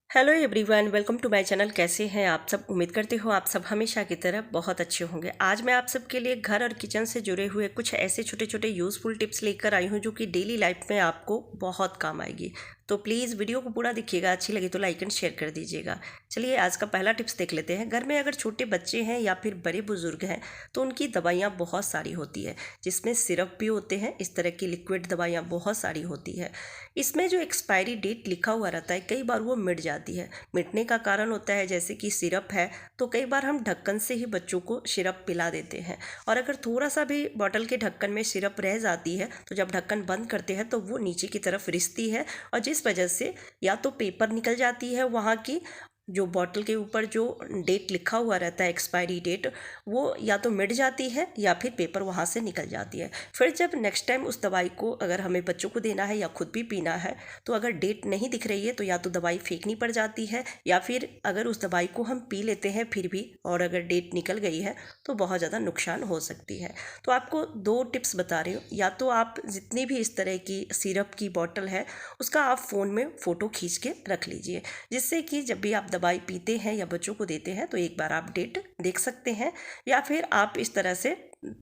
Hello everyone, welcome to my channel. कैसे हैं आप सब? उम्मीद करती हूँ आप सब हमेशा की तरह बहुत अच्छे होंगे। आज मैं आप सबके लिए घर और किचन से जुड़े हुए कुछ ऐसे छोटे छोटे यूज़फुल टिप्स लेकर आई हूँ जो कि डेली लाइफ में आपको बहुत काम आएगी। तो प्लीज़ वीडियो को पूरा देखिएगा, अच्छी लगी तो लाइक एंड शेयर कर दीजिएगा। चलिए आज का पहला टिप्स देख लेते हैं। घर में अगर छोटे बच्चे हैं या फिर बड़े बुजुर्ग हैं तो उनकी दवाइयाँ बहुत सारी होती है, जिसमें सिरप भी होते हैं। इस तरह की लिक्विड दवाइयाँ बहुत सारी होती है। इसमें जो एक्सपायरी डेट लिखा हुआ रहता है कई बार वो मिट जाती है। मिटने का कारण होता है जैसे कि सिरप है तो कई बार हम ढक्कन से ही बच्चों को सिरप पिला देते हैं, और अगर थोड़ा सा भी बॉटल के ढक्कन में सिरप रह जाती है तो जब ढक्कन बंद करते हैं तो वो नीचे की तरफ रिसती है, और जिस वजह से या तो पेपर निकल जाती है वहाँ की, जो बॉटल के ऊपर जो डेट लिखा हुआ रहता है एक्सपायरी डेट, वो या तो मिट जाती है या फिर पेपर वहाँ से निकल जाती है। फिर जब नेक्स्ट टाइम उस दवाई को अगर हमें बच्चों को देना है या खुद भी पीना है तो अगर डेट नहीं दिख रही है तो या तो दवाई फेंकनी पड़ जाती है, या फिर अगर उस दवाई को हम पी लेते हैं फिर भी और अगर डेट निकल गई है तो बहुत ज़्यादा नुकसान हो सकती है। तो आपको दो टिप्स बता रही हूँ। या तो आप जितनी भी इस तरह की सिरप की बॉटल है उसका आप फ़ोन में फ़ोटो खींच के रख लीजिए, जिससे कि जब भी आप दवाई पीते हैं या बच्चों को देते हैं तो एक बार आप डेट देख सकते हैं। या फिर आप इस तरह से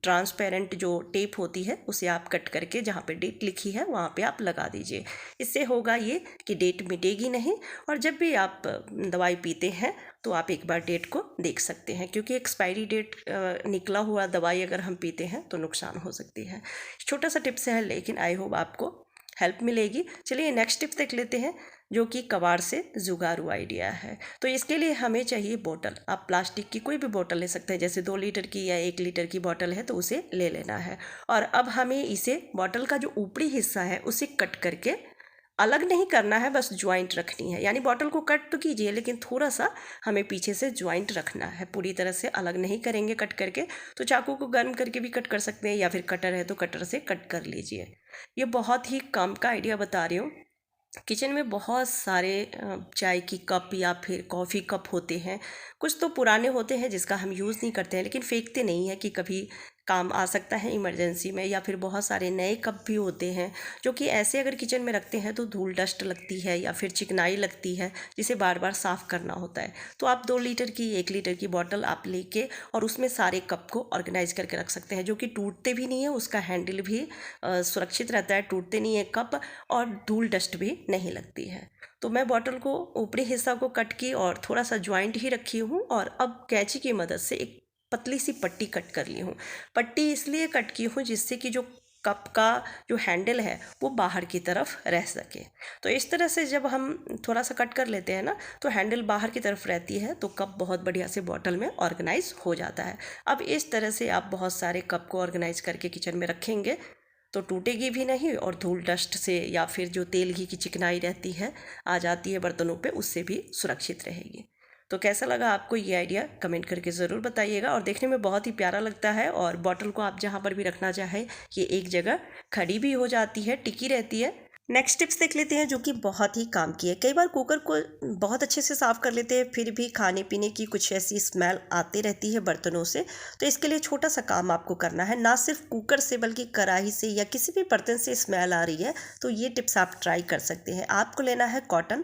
ट्रांसपेरेंट जो टेप होती है उसे आप कट करके जहाँ पे डेट लिखी है वहाँ पे आप लगा दीजिए। इससे होगा ये कि डेट मिटेगी नहीं, और जब भी आप दवाई पीते हैं तो आप एक बार डेट को देख सकते हैं, क्योंकि एक्सपायरी डेट निकला हुआ दवाई अगर हम पीते हैं तो नुकसान हो सकती है। छोटा सा टिप्स है लेकिन आई होप आपको हेल्प मिलेगी। चलिए नेक्स्ट टिप्स देख लेते हैं, जो कि कबाड़ से जुगाड़ू आइडिया है। तो इसके लिए हमें चाहिए बोतल। आप प्लास्टिक की कोई भी बोतल ले सकते हैं, जैसे 2 लीटर की या 1 लीटर की बोतल है तो उसे ले लेना है। और अब हमें इसे बोतल का जो ऊपरी हिस्सा है उसे कट करके अलग नहीं करना है, बस ज्वाइंट रखनी है। यानी बॉटल को कट तो कीजिए लेकिन थोड़ा सा हमें पीछे से ज्वाइंट रखना है, पूरी तरह से अलग नहीं करेंगे कट करके। तो चाकू को गर्म करके भी कट कर सकते हैं, या फिर कटर है तो कटर से कट कर लीजिए। ये बहुत ही काम का आइडिया बता रही हूँ। किचन में बहुत सारे चाय की कप या फिर कॉफ़ी कप होते हैं। कुछ तो पुराने होते हैं जिसका हम यूज़ नहीं करते हैं लेकिन फेंकते नहीं हैं कि कभी काम आ सकता है इमरजेंसी में। या फिर बहुत सारे नए कप भी होते हैं जो कि ऐसे अगर किचन में रखते हैं तो धूल डस्ट लगती है या फिर चिकनाई लगती है, जिसे बार बार साफ़ करना होता है। तो आप 2 लीटर की 1 लीटर की बॉटल आप लेके और उसमें सारे कप को ऑर्गेनाइज करके रख सकते हैं, जो कि टूटते भी नहीं है। उसका हैंडल भी सुरक्षित रहता है, टूटते नहीं है कप, और धूल डस्ट भी नहीं लगती है। तो मैं बॉटल को ऊपरी हिस्सा को कट की और थोड़ा सा ज्वाइंट ही रखी हूँ, और अब कैंची की मदद से एक पतली सी पट्टी कट कर ली हूँ। पट्टी इसलिए कट की हूँ जिससे कि जो कप का जो हैंडल है वो बाहर की तरफ रह सके। तो इस तरह से जब हम थोड़ा सा कट कर लेते हैं ना तो हैंडल बाहर की तरफ रहती है, तो कप बहुत बढ़िया से बॉटल में ऑर्गेनाइज हो जाता है। अब इस तरह से आप बहुत सारे कप को ऑर्गेनाइज करके किचन में रखेंगे तो टूटेगी भी नहीं, और धूल डस्ट से या फिर जो तेल घी की चिकनाई रहती है आ जाती है बर्तनों पे, उससे भी सुरक्षित रहेगी। तो कैसा लगा आपको ये आइडिया कमेंट करके ज़रूर बताइएगा। और देखने में बहुत ही प्यारा लगता है, और बॉटल को आप जहाँ पर भी रखना चाहें ये एक जगह खड़ी भी हो जाती है, टिकी रहती है। नेक्स्ट टिप्स देख लेते हैं जो कि बहुत ही काम की है। कई बार कुकर को बहुत अच्छे से साफ़ कर लेते हैं फिर भी खाने पीने की कुछ ऐसी स्मेल आती रहती है बर्तनों से। तो इसके लिए छोटा सा काम आपको करना है, ना सिर्फ कुकर से बल्कि कढ़ाई से या किसी भी बर्तन से स्मेल आ रही है तो ये टिप्स आप ट्राई कर सकते हैं। आपको लेना है कॉटन,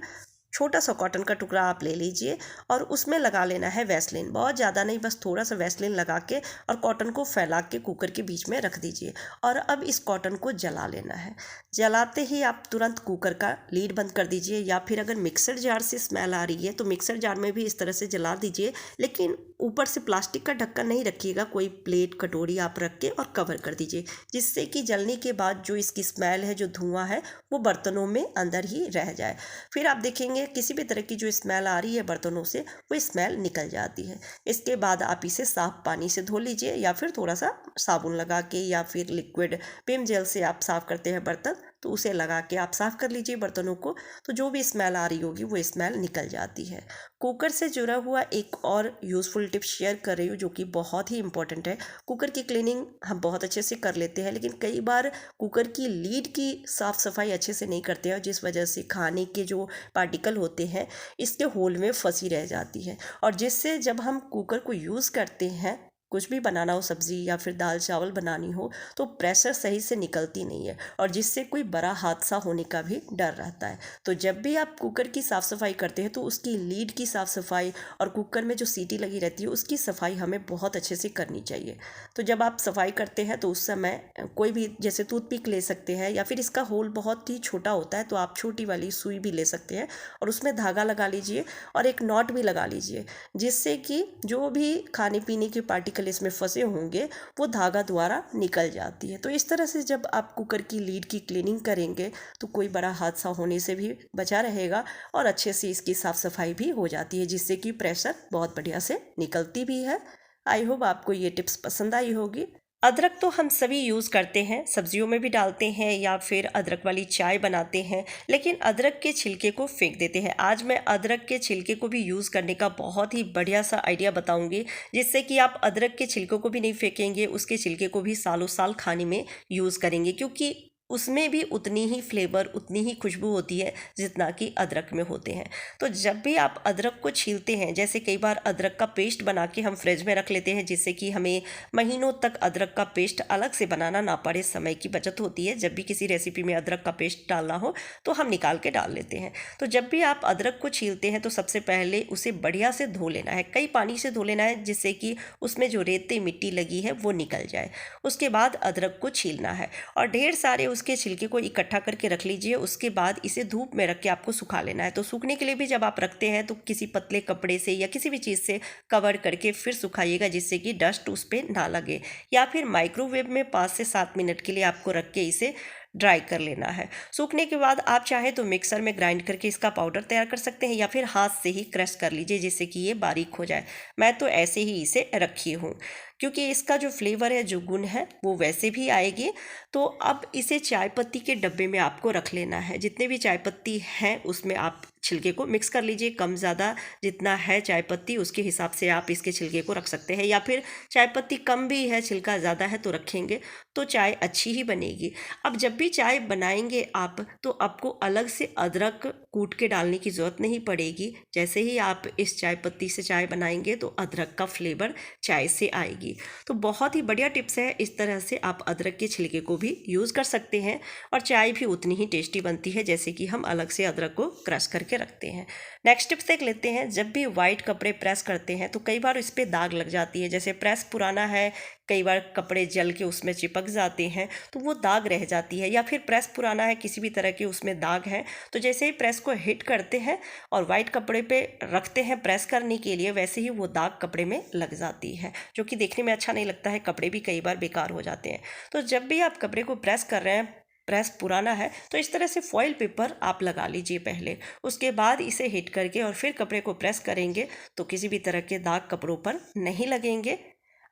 छोटा सा कॉटन का टुकड़ा आप ले लीजिए और उसमें लगा लेना है वैसलीन। बहुत ज़्यादा नहीं, बस थोड़ा सा वैसलीन लगा के और कॉटन को फैला के कुकर के बीच में रख दीजिए। और अब इस कॉटन को जला लेना है। जलाते ही आप तुरंत कुकर का लीड बंद कर दीजिए, या फिर अगर मिक्सर जार से स्मेल आ रही है तो मिक्सर जार में भी इस तरह से जला दीजिए, लेकिन ऊपर से प्लास्टिक का ढक्कन नहीं रखिएगा, कोई प्लेट कटोरी आप रख के और कवर कर दीजिए, जिससे कि जलने के बाद जो इसकी स्मेल है, जो धुआं है, वो बर्तनों में अंदर ही रह जाए। फिर आप देखेंगे किसी भी तरह की जो स्मेल आ रही है बर्तनों से वो स्मेल निकल जाती है। इसके बाद आप इसे साफ पानी से धो लीजिए, या फिर थोड़ा सा साबुन लगा के या फिर लिक्विड विम जेल से आप साफ़ करते हैं बर्तन तो उसे लगा के आप साफ़ कर लीजिए बर्तनों को, तो जो भी स्मेल आ रही होगी वो स्मेल निकल जाती है। कुकर से जुड़ा हुआ एक और यूज़फुल टिप शेयर कर रही हूँ जो कि बहुत ही इंपॉर्टेंट है। कुकर की क्लीनिंग हम बहुत अच्छे से कर लेते हैं लेकिन कई बार कुकर की लीड की साफ़ सफाई अच्छे से नहीं करते हैं, जिस वजह से खाने के जो पार्टिकल होते हैं इसके होल में फंसी रह जाती है, और जिससे जब हम कुकर को यूज़ करते हैं कुछ भी बनाना हो, सब्ज़ी या फिर दाल चावल बनानी हो, तो प्रेशर सही से निकलती नहीं है और जिससे कोई बड़ा हादसा होने का भी डर रहता है। तो जब भी आप कुकर की साफ़ सफाई करते हैं तो उसकी लीड की साफ़ सफाई और कुकर में जो सीटी लगी रहती है उसकी सफाई हमें बहुत अच्छे से करनी चाहिए। तो जब आप सफाई करते हैं तो उस समय कोई भी जैसे टूथपिक ले सकते हैं या फिर इसका होल बहुत ही छोटा होता है तो आप छोटी वाली सुई भी ले सकते हैं और उसमें धागा लगा लीजिए और एक नॉट भी लगा लीजिए, जिससे कि जो भी खाने पीने के पार्टिकल इसमें फंसे होंगे वो धागा द्वारा निकल जाती है। तो इस तरह से जब आप कुकर की लीड की क्लीनिंग करेंगे तो कोई बड़ा हादसा होने से भी बचा रहेगा और अच्छे से इसकी साफ़ सफाई भी हो जाती है, जिससे कि प्रेशर बहुत बढ़िया से निकलती भी है। आई होप आपको ये टिप्स पसंद आई होगी। अदरक तो हम सभी यूज़ करते हैं, सब्जियों में भी डालते हैं या फिर अदरक वाली चाय बनाते हैं, लेकिन अदरक के छिलके को फेंक देते हैं। आज मैं अदरक के छिलके को भी यूज़ करने का बहुत ही बढ़िया सा आइडिया बताऊंगी, जिससे कि आप अदरक के छिलकों को भी नहीं फेंकेंगे, उसके छिलके को भी सालों साल खाने में यूज़ करेंगे, क्योंकि उसमें भी उतनी ही फ्लेवर, उतनी ही खुशबू होती है जितना कि अदरक में होते हैं। तो जब भी आप अदरक को छीलते हैं, जैसे कई बार अदरक का पेस्ट बना के हम फ्रिज में रख लेते हैं, जिससे कि हमें महीनों तक अदरक का पेस्ट अलग से बनाना ना पड़े, समय की बचत होती है। जब भी किसी रेसिपी में अदरक का पेस्ट डालना हो तो हम निकाल के डाल लेते हैं। तो जब भी आप अदरक को छीलते हैं तो सबसे पहले उसे बढ़िया से धो लेना है, कई पानी से धो लेना है, जिससे कि उसमें जो रेते मिट्टी लगी है वो निकल जाए। उसके बाद अदरक को छीलना है और ढेर सारे उसके छिलके को इकट्ठा करके रख लीजिए। उसके बाद इसे धूप में रख के आपको सुखा लेना है। तो सूखने के लिए भी जब आप रखते हैं तो किसी पतले कपड़े से या किसी भी चीज़ से कवर करके फिर सुखाइएगा, जिससे कि डस्ट उस पर ना लगे, या फिर माइक्रोवेव में 5 से 7 मिनट के लिए आपको रख के इसे ड्राई कर लेना है। सूखने के बाद आप चाहे तो मिक्सर में ग्राइंड करके इसका पाउडर तैयार कर सकते हैं या फिर हाथ से ही क्रश कर लीजिए, जिससे कि ये बारीक हो जाए। मैं तो ऐसे ही इसे रखी हूँ, क्योंकि इसका जो फ्लेवर है, जो गुण है, वो वैसे भी आएगी। तो अब इसे चाय पत्ती के डब्बे में आपको रख लेना है। जितने भी चाय पत्ती हैं उसमें आप छिलके को मिक्स कर लीजिए, कम ज़्यादा जितना है चाय पत्ती उसके हिसाब से आप इसके छिलके को रख सकते हैं, या फिर चाय पत्ती कम भी है, छिलका ज़्यादा है तो रखेंगे तो चाय अच्छी ही बनेगी। अब जब भी चाय बनाएंगे आप, तो आपको अलग से अदरक कूट के डालने की ज़रूरत नहीं पड़ेगी। जैसे ही आप इस चाय पत्ती से चाय बनाएंगे तो अदरक का फ्लेवर चाय से आएगी। तो बहुत ही बढ़िया टिप्स है, इस तरह से आप अदरक के छिलके को भी यूज़ कर सकते हैं और चाय भी उतनी ही टेस्टी बनती है जैसे कि हम अलग से अदरक को क्रश करके रखते हैं। नेक्स्ट टिप्स देख लेते हैं। जब भी वाइट कपड़े प्रेस करते हैं तो कई बार इस पर दाग लग जाती है, जैसे प्रेस पुराना है, कई बार कपड़े जल के उसमें चिपक जाते हैं तो वो दाग रह जाती है, या फिर प्रेस पुराना है, किसी भी तरह के उसमें दाग हैं, तो जैसे ही प्रेस को हिट करते हैं और वाइट कपड़े पे रखते हैं प्रेस करने के लिए, वैसे ही वो दाग कपड़े में लग जाती है, जो कि देखने में अच्छा नहीं लगता है, कपड़े भी कई बार बेकार हो जाते हैं। तो जब भी आप कपड़े को प्रेस कर रहे हैं, प्रेस पुराना है, तो इस तरह से फॉइल पेपर आप लगा लीजिए पहले, उसके बाद इसे हिट करके और फिर कपड़े को प्रेस करेंगे तो किसी भी तरह के दाग कपड़ों पर नहीं लगेंगे।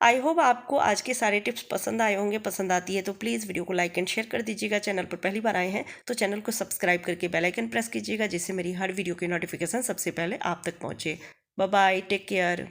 आई होप आपको आज के सारे टिप्स पसंद आए होंगे। पसंद आती है तो प्लीज़ वीडियो को लाइक एंड शेयर कर दीजिएगा। चैनल पर पहली बार आए हैं तो चैनल को सब्सक्राइब करके बेल आइकन प्रेस कीजिएगा, जिससे मेरी हर वीडियो की नोटिफिकेशन सबसे पहले आप तक पहुँचे। Bye bye, take care.